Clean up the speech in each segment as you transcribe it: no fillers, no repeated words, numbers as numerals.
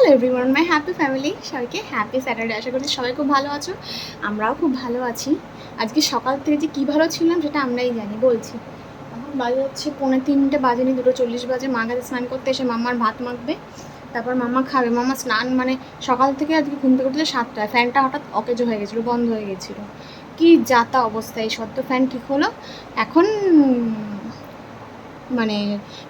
Hello everyone, মাই happy family, সবাইকে happy Saturday. আশা করছি সবাই খুব ভালো আছো, আমরাও খুব ভালো আছি। আজকে সকাল থেকে যে কী ভালো ছিলাম সেটা আমরাই জানি। বলছি এখন বাজে হচ্ছে 2:45 বাজেনি, 2:40 বাজে। মা গেছে স্নান করতে, এসে মাম্মার ভাত মাখবে, তারপর মাম্মা খাবে। মাম্মা স্নান মানে সকাল থেকে আজকে ঘুম থেকে উঠতে 7টায়, ফ্যানটা হঠাৎ অকেজো হয়ে গেছিলো, বন্ধ হয়ে গেছিলো। কি যাতা অবস্থা, এই সদ্য ফ্যান ঠিক হলো। এখন মানে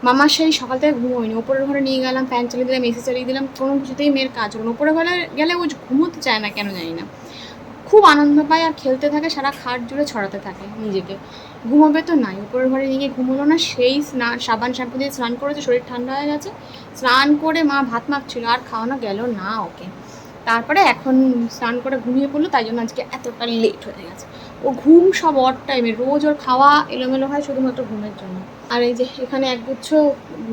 মামার সেই সকাল থেকে ঘুমোয়নি। ওপরের ঘরে নিয়ে গেলাম, ফ্যান চালিয়ে দিলাম, এসি চালিয়ে দিলাম, কোনো কিছুতেই মেয়ের কাজ হলো না। ওপরের ঘরে গেলে ও ঘুমোতে চায় না, কেন জানি না, খুব আনন্দ পায় আর খেলতে থাকে, সারা খাট জুড়ে ছড়াতে থাকে নিজেকে। ঘুমোবে তো নাই, উপরের ঘরে নিয়ে ঘুমোলো না। সেই স্নান, সাবান শ্যাম্পু দিয়ে স্নান করেছে, শরীর ঠান্ডা হয়ে গেছে। স্নান করে মা ভাত মাখছিল, আর খাওয়ানো গেল না ওকে। তারপরে এখন স্নান করে ঘুমিয়ে পড়লো, তাই জন্য আজকে এতটা লেট হয়ে গেছে। ও ঘুম সব অড টাইমে, রোজ ওর খাওয়া এলোমেলো হয় শুধুমাত্র ঘুমের জন্য। আর এই যে এখানে একগুচ্ছ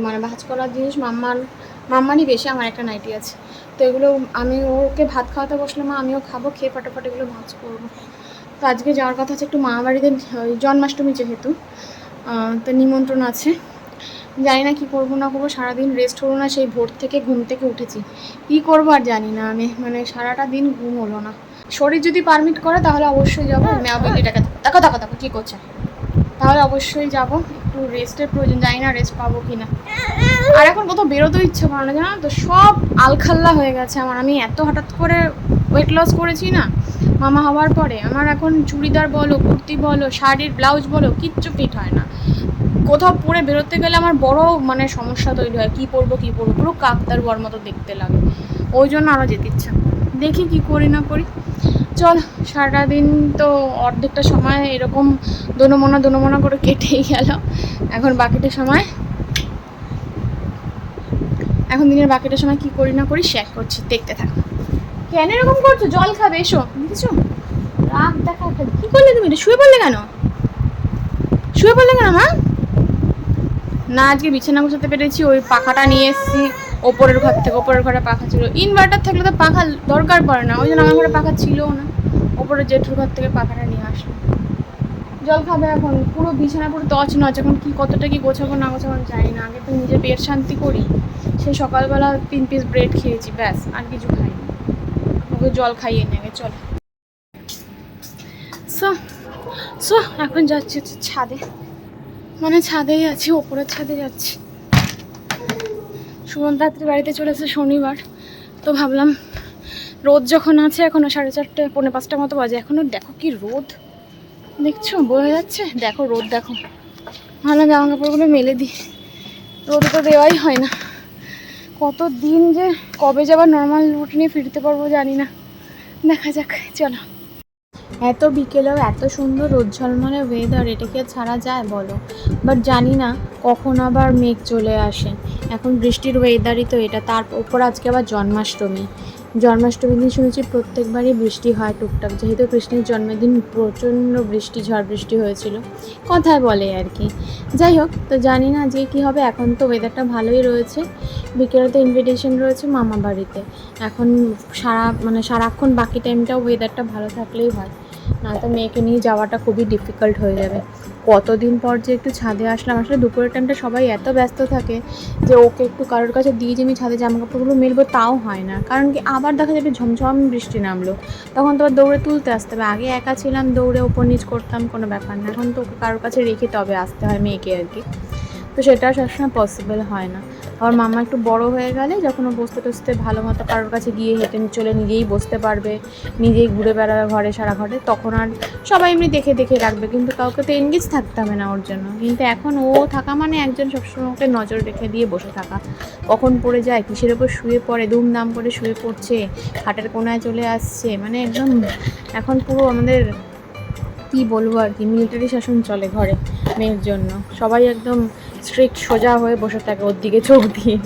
মানে ভাজ করার জিনিস মাম্মারই বেশি, আমার একটা নাইটি আছে, তো এগুলো আমি ওকে ভাত খাওয়াতে বসলে মা আমিও খাবো, খেয়ে ফটাফট এগুলো ভাজ করবো। তো আজকে যাওয়ার কথা আছে একটু মামা বাড়িতে, ওই জন্মাষ্টমী যেহেতু, তো নিমন্ত্রণ আছে। জানি না কী করবো না করবো, সারাদিন রেস্ট হলো না, সেই ভোর থেকে ঘুম থেকে উঠেছি। কী করবো আর জানি না, আমি মানে সারাটা দিন ঘুম হলো না। শরীর যদি পারমিট করে তাহলে অবশ্যই যাবো। মেয়াবিলিটাকে দেখো দেখো দেখো কী করছে, তাহলে অবশ্যই যাবো। একটু রেস্টের প্রয়োজন, জানি না রেস্ট পাবো কি না। আর এখন কোথাও বেরোতেও ইচ্ছে করে না, জানো তো, সব আলখাল্লা হয়ে গেছে আমার। আমি এত হঠাৎ করে ওয়েট লস করেছি না মামা হওয়ার পরে, আমার এখন চুড়িদার বলো, কুর্তি বলো, শাড়ির ব্লাউজ বলো, কিচ্ছু ফিট হয় না। কোথাও পরে বেরোতে গেলে আমার বড় মানে সমস্যা তৈরি হয়, কী পরবো পুরো কাকতারুয়ার মতো দেখতে লাগে। ওই জন্য আরও যেতে ইচ্ছা, দেখি কি করি না করি। চল, সারাদিন তো অর্ধেকটা সময় এরকম দোনো করে কেটেই গেল। এখন দিনের বাকিটা সময় কি করি না করি শেয়ার করছি, দেখতে থাকো। কেন এরকম করছো? জল খাবে, এসো। দেখেছো রাগ দেখা, কি করলে তুমি? শুয়ে পড়লে কেন মা? না, আজকে বিছানা গোছাতে পেরেছি, ওই পাখাটা নিয়ে এসেছি ওপরের ঘর থেকে। ওপরের ঘরে পাখা ছিল, ইনভার্টার থাকলে তো পাখা দরকার পড়ে না, ওই জন্য আমার ঘরে পাখা ছিলও না। ওপরে জেঠুর ঘর থেকে পাখাটা নিয়ে আসলো। জল খাবে এখন, পুরো বিছানা পুরো তছনছ। এখন কি কতটা কি গোছাবো না গোছাবো জানি না। আগে তো নিজে পেট শান্তি করি, সেই সকালবেলা 3 পিস ব্রেড খেয়েছি, ব্যাস, আর কিছু খাইনি। ওকে জল খাইয়ে নেবে, চল। সো এখন যাচ্ছি হচ্ছে ছাদে, মানে ছাদেই আছি, ওপরের ছাদে যাচ্ছি। সুমন্তাত্রী বাড়িতে চলেছে শনিবার, তো ভাবলাম রোদ যখন আছে, এখনও 4:30 পৌনে 5টা মতো বাজে, এখনও দেখো কি রোদ, দেখছো বোঝা যাচ্ছে, দেখো রোদ দেখো। ভালো জামা কাপড়গুলো মেলে দিই, রোদ তো দেওয়াই হয় না। কত দিন যে কবে যাবার নর্মাল রুটিনে ফিরতে পারবো জানি না, দেখা যাক, চলো। এত বিকেলেও এত সুন্দর রোদ ঝলমলে ওয়েদার, এটা কি আর ছাড়া যায় বলো? বাট জানি না কখন আবার মেঘ চলে আসে। এখন বৃষ্টির ওয়েদারই তো এটা, তার উপর আজকে আবার জন্মাষ্টমীর দিন শুনেছি প্রত্যেকবারই বৃষ্টি হয় টুকটাক, যেহেতু কৃষ্ণের জন্মদিন প্রচণ্ড ঝড় বৃষ্টি হয়েছিল, কথায় বলে আর কি। যাই হোক, তো জানি না আজকে কী হবে। এখন তো ওয়েদারটা ভালোই রয়েছে, বিকেলে তো ইনভিটেশন রয়েছে মামা বাড়িতে। এখন সারাক্ষণ বাকি টাইমটাও ওয়েদারটা ভালো থাকলেই হয়, না তো মেয়েকে নিয়ে যাওয়াটা খুবই ডিফিকাল্ট হয়ে যাবে। কতদিন পর যে একটু ছাদে আসলাম। আসলে দুপুরের টাইমটা সবাই এত ব্যস্ত থাকে যে ওকে একটু কারোর কাছে দিয়ে যে আমি ছাদে জামা কাপড়গুলো মেলবো তাও হয় না। কারণ কি, আবার দেখা যাবে ঝমঝম বৃষ্টি নামলো, তখন তো আবার দৌড়ে তুলতে আসতে হবে। আগে একা ছিলাম, দৌড়ে ওপর নিচ করতাম, কোনো ব্যাপার না। এখন তো ওকে কারোর কাছে রেখে তবে আসতে হয় মেয়েকে আর কি, তো সেটা সবসময় পসিবল হয় না। আবার মামা একটু বড় হয়ে গেলে, যখন ও বসতে টসতে ভালো মতো কারোর কাছে গিয়ে হেঁটে চলে নিজেই বসতে পারবে, নিজেই ঘুরে বেড়াবে ঘরে সারা ঘরে, তখন আর সবাই এমনি দেখে দেখে রাখবে, কিন্তু কাউকে তো এনগেজ থাকতে হবে না ওর জন্য। কিন্তু এখন ও থাকা মানে একজন সবসময় ওকে নজর রেখে দিয়ে বসে থাকা, কখন পড়ে যায়, কিসের ওপর শুয়ে পড়ে, দুমদাম করে শুয়ে পড়ছে, খাটের কোনায় চলে আসছে, মানে একদম এখন পুরো আমাদের কি বলবো আর কি, মিলিটারি শাসন চলে ঘরে মেয়ের জন্য। সবাই একদম স্ট্রিক্ট সোজা হয়ে বসে থাকে ওর দিকে চোখ দিয়ে।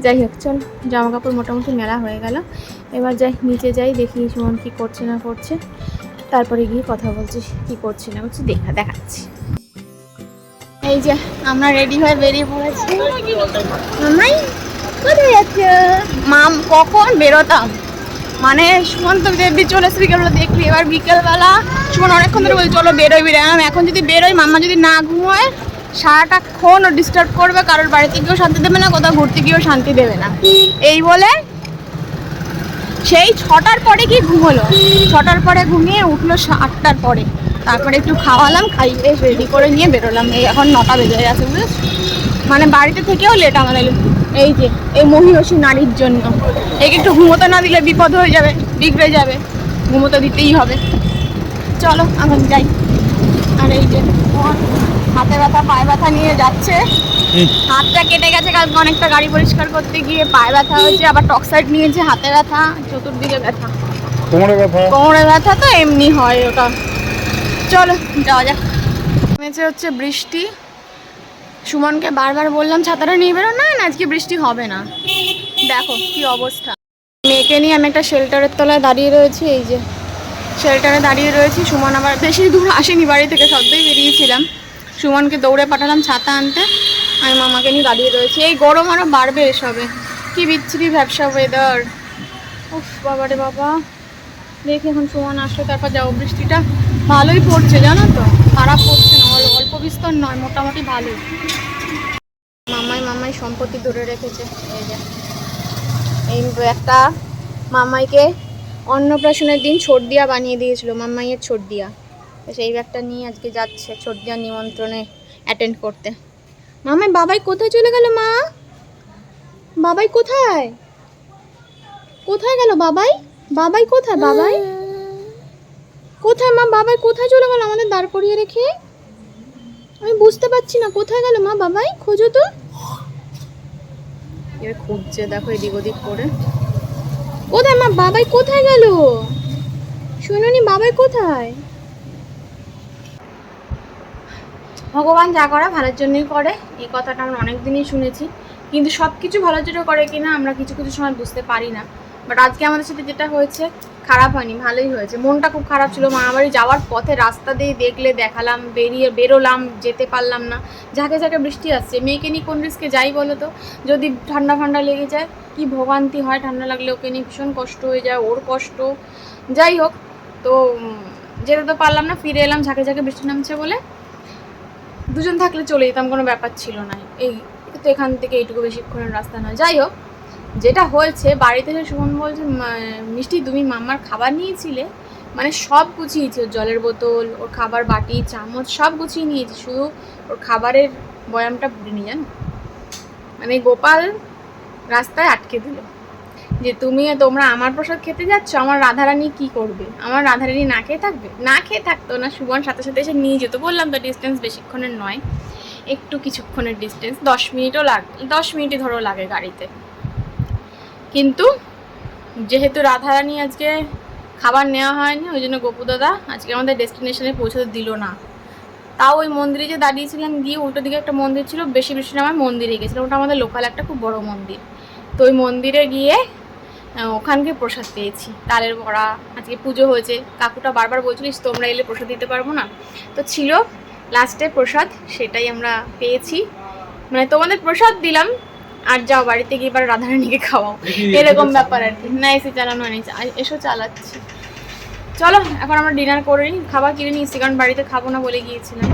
যাই হোক, চল, জামা কাপড় মোটামুটি মেলা হয়ে গেল, এবার যাই নিচে যাই, দেখি সুমন কী করছে না করছে, তারপরে গিয়ে কথা বলছি, কী করছি না করছি দেখাচ্ছি। এই যে আমরা রেডি হয়ে বেরিয়ে পড়েছি। মামাই কোথায় যাচ্ছে? মাম কখন বেরোতাম, মানে সুমন্ত দেবী চলে এসে বিকেলবেলা দেখবি, এবার বিকেলবেলা সুমন অনেকক্ষণ ধরে বলছি চলো বেরোই। এখন যদি বেরোই, মাম্মা যদি না ঘুমোয় সারাটাক্ষণ ও ডিস্টার্ব করবে, কারোর বাড়িতে গিয়েও শান্তি দেবে না, কোথাও ঘুরতে গিয়েও শান্তি দেবে না, এই বলে সেই 6টার পরে কি ঘুমোলো, 6টার পরে ঘুমিয়ে উঠলো 8টার পরে। তারপরে একটু খাওয়ালাম, খাইয়ে রেডি করে নিয়ে বেরোলাম। এই এখন 9টা বেজে গেছে বুঝেছ, মানে বাড়িতে থেকেও লেট আমাদের। এই যে এই মহিষী নারীর জন্য একে একটু ঘুমোতে না দিলে বিপদ হয়ে যাবে, বিগড়ে যাবে, ঘুমোতে দিতেই হবে। চলো এখন যাই। আর এই যে হাতে ব্যথা পায়ে ব্যথা নিয়ে যাচ্ছে, হাতটা কেটে গেছে কালকে অনেকটা গাড়ি পরিষ্কার করতে গিয়ে, পায়ে ব্যথা হয়েছে, আবার টক্সাইড নিয়েছে, হাতে ব্যথা, চতুর্দিকে ব্যথা, কোমরে ব্যথা তো এমনি হয় ওটা। চলো যাওয়া যাক। নেমেছে হচ্ছে বৃষ্টি। সুমনকে বারবার বললাম ছাতাটা নিয়ে বেরো, না আজকে বৃষ্টি হবে না। দেখো কি অবস্থা। মেয়েকে নিয়ে আমি একটা শেল্টারের তলায় দাঁড়িয়ে রয়েছি। এই যে শেল্টারে দাঁড়িয়ে রয়েছি। সুমন আবার বেশি দূর আসেনি বাড়ি থেকে, সদ্যই বেরিয়েছিলাম। সুমনকে দৌড়ে পাঠালাম ছাতা আনতে, আমি মামাকে নিয়ে দাঁড়িয়ে রয়েছি। এই গরম আরও বাড়বে এসবে, কি বিচ্ছিরি ব্যবসা ওয়েদার। উফ বাবা রে বাবা। দেখি এখন সুমন আসলে তারপর যাবো। বৃষ্টিটা ভালোই পড়ছে জানো তো, খারাপ পড়ছে না, অল্প বিস্তর নয়, মোটামুটি ভালোই। মামাই সম্পত্তি ধরে রেখেছে। এই যে এই একটা মামাইকে অন্নপ্রাশনের দিন ছোট দিয়া বানিয়ে দিয়েছিল, মামাইয়ের ছোট দিয়া। সেই ব্যাগটা নিয়ে আজকে যাচ্ছে ছোট দিয়া নিমন্ত্রণে অ্যাটেন্ড করতে। মামাই বাবাই কোথায় চলে গেল? মা বাবাই কোথায়, কোথায় গেল বাবাই? বাবাই কোথায়? বাবাই কোথায়? মা বাবাই কোথায় চলে গেল আমাদের দাঁড় করিয়ে রেখে? আমি বুঝতে পারছি না কোথায় গেল মা বাবাই, খোঁজো তো। এবার খুঁজছে দেখো এদিক ওদিক করে। কোথায় মা বাবাই কোথায় গেল? শুনুনি বাবাই কোথায়? ভগবান যা করে ভালোর জন্যই করে, এই কথাটা আমরা অনেকদিনই শুনেছি, কিন্তু সব কিছু ভালোর জন্য করে কিনা আমরা কিছু কিছু সময় বুঝতে পারি না। বাট আজকে আমাদের সাথে যেটা হয়েছে খারাপ হয়নি, ভালোই হয়েছে। মনটা খুব খারাপ ছিল। মামাবাড়ি যাওয়ার পথে রাস্তা দিয়ে দেখালাম, বেরোলাম, যেতে পারলাম না, ঝাঁকে ঝাঁকে বৃষ্টি আসছে। মেয়েকে নিয়ে কোন রিস্কে যাই বলো তো? যদি ঠান্ডা লেগে যায় কি ভোগান্তি হয়, ঠান্ডা লাগলে ওকে নিয়ে ভীষণ কষ্ট হয়ে যায়, ওর কষ্ট। যাই হোক, তো যেতে তো পারলাম না, ফিরে এলাম ঝাঁকে ঝাঁকে বৃষ্টি নামছে বলে। দুজন থাকলে চলে যেতাম, কোনো ব্যাপার ছিল না। এই তো এখান থেকে এইটুকু বেশিক্ষণের রাস্তা নয়। যাই হোক, যেটা হয়েছে বাড়িতে এসে সুমন বলছে মিষ্টি তুমি মাম্মার খাবার নিয়েছিলে, মানে সব গুছিয়েছি, ওর জলের বোতল, ওর খাবার বাটি চামচ সব গুছিয়ে নিয়েছি, শুধু ওর খাবারের বয়ামটা ভুলিনি জানো। মানে গোপাল রাস্তায় আটকে দিল যে তোমরা আমার প্রসাদ খেতে যাচ্ছ, আমার রাধারানী কি করবে? আমার রাধারানী না খেয়ে থাকবে? না খেয়ে থাকতো না, সুমন সাথে সাথে এসে নিয়ে যেত। বললাম তো ডিস্টেন্স বেশিক্ষণের নয়, একটু কিছুক্ষণের ডিস্টেন্স, 10 মিনিটও লাগে, 10 মিনিটই ধরো লাগে গাড়িতে। কিন্তু যেহেতু রাধারানী আজকে খাবার নেওয়া হয়নি, ওই জন্য গপু দাদা আজকে আমাদের ডেস্টিনেশনে পৌঁছতে দিল না। তাও ওই মন্দিরে যে দাঁড়িয়েছিলাম গিয়ে, উল্টো দিকে একটা মন্দির ছিল, বেশি সময় মন্দিরে গেছিলাম, ওটা আমাদের লোকাল একটা খুব বড় মন্দির। তো ওই মন্দিরে গিয়ে ওখানকে প্রসাদ পেয়েছি, তালের বড়া। আজকে পুজো হয়েছে, কাকুটা বারবার বলছিলিস তোমরা এলে প্রসাদ দিতে পারবো না, তো ছিল লাস্টে প্রসাদ, সেটাই আমরা পেয়েছি। মানে তোমাদের প্রসাদ দিলাম, আর যাও বাড়িতে গিয়ে এবার রাধারানীকে খাওয়াও, এরকম ব্যাপার আর কি। না এসে চালানো হয়নি, এসো চালাচ্ছি। চলো এখন আমরা ডিনার করে নিই, খাবার কিনে নিয়েছি কারণ বাড়িতে খাবো না বলে গিয়েছিলাম।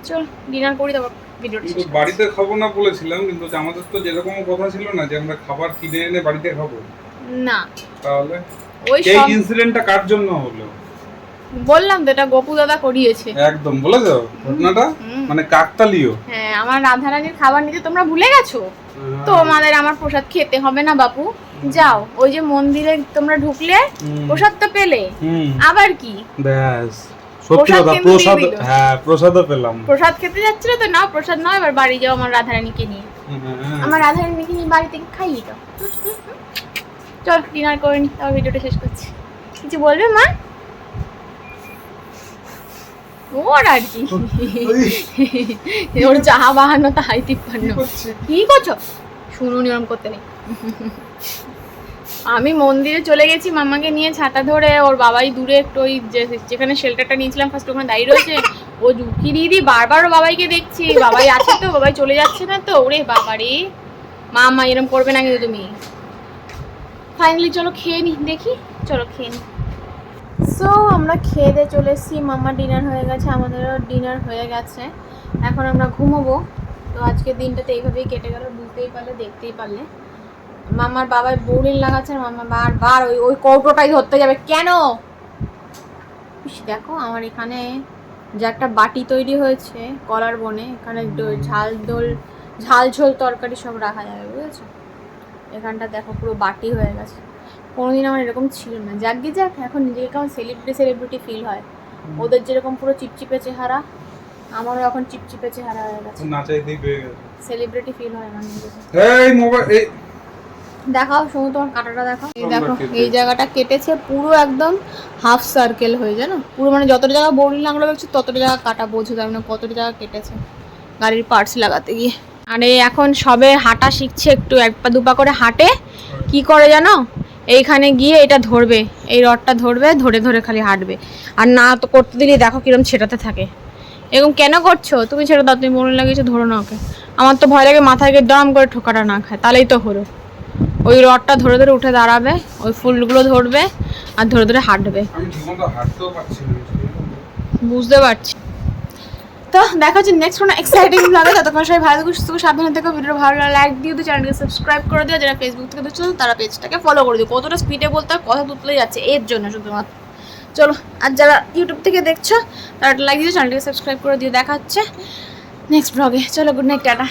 চল ডিনার করি, তারপর ভিডিওটা শেষ। বাড়িতে খাবো না বলেছিলাম, কিন্তু আমাদের তো যেরকম কথা ছিল না যে আমরা খাবার কিনে এনে বাড়িতে খাবো না, তাহলে ওই এই ইনসিডেন্টটা কার জন্য হলো? বললাম তো এটা গপু দাদা করিয়েছে। একদম বলে দাও ঘটনাটা, মানে কাকতালীয়। হ্যাঁ, আমার রাধারানীর খাবার নিতে তোমরা ভুলে গেছো, তোমাদের আমার প্রসাদ খেতে হবে না বাপু, যাও ওই যে মন্দিরে তোমরা ঢুকলে প্রসাদ তো পেলে, আবার কি ব্যাস সত্যি কথা, প্রসাদ, হ্যাঁ প্রসাদও পেলাম। প্রসাদ খেতে যাচ্ছিল তো, নাও প্রসাদ নাও, এবার বাড়ি যাও আমার রাধারানীকে নিয়ে। আমার রাধারানীকে নিয়ে বাড়ি থেকে খাইয়ে দাও। চল ডিনার করে নি, তারপর ভিডিওটা শেষ করছি। কিছু বলবে মা? ওর আর কি, ওর চাহা বাহানো তাহাই তিপ্পান্ন। কি করছো? শুনুন নিয়ম করতে নেই। আমি মন্দিরে চলে গেছি মাম্মাকে নিয়ে ছাতা ধরে, ওর বাবাই দূরে একটু ওই যেখানে শেল্টারটা নিয়েছিলাম ফার্স্ট ওখানে দাঁড়িয়ে রয়েছে, ও ঝুঁকি দিদি বারবার ও বাবাইকে দেখছি, বাবাই আছে তো, বাবাই চলে যাচ্ছে না তো, ওরে বাবারে মাম্মা এরকম করবে না কিন্তু তুমি। ফাইনালি চলো খেয়ে নি, দেখি চলো খেয়ে নি। সো আমরা খেয়ে দিয়ে চলে এসেছি, মাম্মার ডিনার হয়ে গেছে, আমাদেরও ডিনার হয়ে গেছে, এখন আমরা ঘুমোবো। তো আজকের দিনটাতে এইভাবেই কেটে গেল, বুঝতেই পারলে, দেখতেই পারলে। মামার বাবাই বোরিং লাগাচ্ছে, মামা বারবার ওই কৌটোটাই ধরতে যাবে কেন। দেখো আমার এখানে যে একটা বাটি তৈরি হয়েছে কলার বনে, এখানে ঝাল ঝোল তরকারি সব রাখা যাবে, বুঝেছো? এখানটা দেখো পুরো বাটি হয়ে গেছে, কোনোদিন আমার এরকম ছিল না। যাকে যাক, এখন নিজেকে কেমন সেলিব্রিটি ফিল হয়। ওদের যেরকম পুরো চিপচিপে চেহারা, আমারও এখন চিপচিপে চেহারা হয়ে গেছে, সেলিব্রিটি ফিল হয় আমার নিজেকে। দেখাও শুধু তোমার কাটাটা দেখাও। এই দেখো এই জায়গাটা কেটেছে পুরো একদম হাফ সার্কেল হয়ে, জানো পুরো, মানে যতটা জায়গা বোরিং লাগলো দেখছি ততটা জায়গা কাটা, বোঝো তার মানে কতটা জায়গা কেটেছে গাড়ির পার্টস লাগাতে গিয়ে। আরে এখন সবে হাঁটা শিখছে, একটু এক পা দুপা করে হাঁটে, কি করে জানো, এইখানে গিয়ে এটা ধরবে, এই রডটা ধরবে, ধরে ধরে খালি হাঁটবে, আর না তো করতে দিলে দেখো কিরম ছেটাতে থাকে। এরকম কেন করছো তুমি? ছেড়ে দাও, তুমি মনে লাগিয়েছো, ধরো না ওকে। আমার তো ভয় লাগে মাথায় গিয়ে দম করে ঠোকাটা না খায়, তাহলেই তো হলো। ওই রডটা ধরে ধরে উঠে দাঁড়াবে, ওই ফুলগুলো ধরবে আর ধরে ধরে হাঁটবে। বুঝতে পারছি। তো দেখা হচ্ছে নেক্সট কোনো এক্সাইটিং ব্লগে। ততক্ষণ সবাই ভালো থাকো, সুস্থ থাকো, সাবধানে থেকো। ভিডিও ভালো লাগলে লাইক দিও, চ্যানেলকে সাবস্ক্রাইব করে দিও। যারা ফেসবুক থেকে দেখছো তারা পেজটাকে ফলো করে দিও। কতটা স্পিডে বলতে হয়, কথা তুলতে যাচ্ছে এর জন্য শুধুমাত্র। চলো, আর যারা ইউটিউব থেকে দেখছো তারা লাইক দিও, চ্যানেলটাকে সাবস্ক্রাইব করে দিও। দেখা হচ্ছে নেক্সট ব্লগে। চলো, গুড নাইট, টাটা।